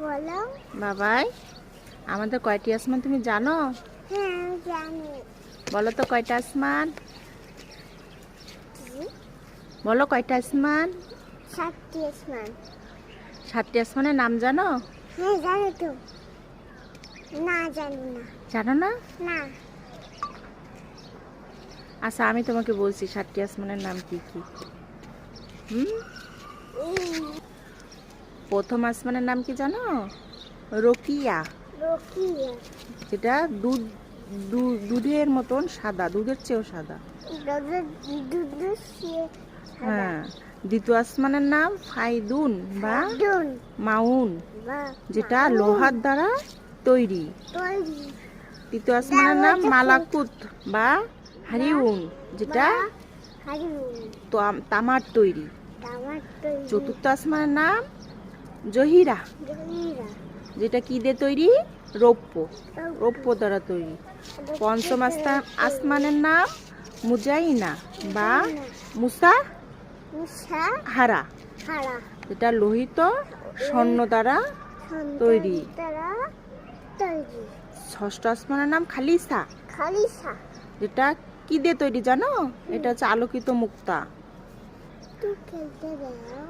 বলো। বাবাই, আমাদের কয়টি আসমান তুমি জানো? হ্যাঁ আমি জানি। বলো তো কয়টা আসমান? কি? বলো কয়টা আসমান? 7টি আসমান। 7টি আসমানের নাম জানো? হ্যাঁ জানি তো। না জানি না। জানো না? না। আচ্ছা, আমি তোমাকে বলছি 7টি আসমানের নাম কি কি। হুম প্রথম আসমানের নাম কি জানো? রোকিয়া। রকিয়া। যেটা দুধের মতন সাদা, দুধের চেয়েও সাদা। দুধ দিয়ে সাদা। হ্যাঁ। দ্বিতীয় আসমানের নাম ফাইদুন বা দুন মাউন, বা যেটা মাউন। লোহার দ্বারা তৈরি। তৈরি। তৃতীয় আসমানের নাম দাওয়াতে মালাকুত বা হারিউন, যেটা বা হারিউন। তামার তৈরি। তামার তৈরি। চতুর্থ আসমানের নাম জহিরা, জহিরা। যেটা কি দিয়ে তৈরি? রৌপ্য, রৌপ্য দ্বারা তৈরি। পঞ্চম আসমানের নাম মুজাইনা বা মুসা মুসা হারা, হারা। যেটা লোহিত স্বর্ণ দ্বারা তৈরি। তারা তৈরি। ষষ্ঠ আসমানের নাম খালিসা, খালিসা। যেটা কি দিয়ে তৈরি জানো? এটা হচ্ছে আলোকিত মুক্তা। তুই খেলতে দাও।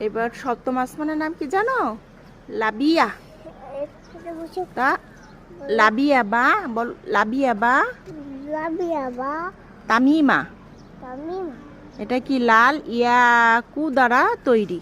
এবার সপ্তম আসমানের নাম কি জানো? লাবিয়া। এটা বসে তা লাবিয়া বা বল, লাবিয়া বা লাবিয়া বা তামিমা। তামিমা। এটা কি লাল ইয়াকু দ্বারা তৈরি।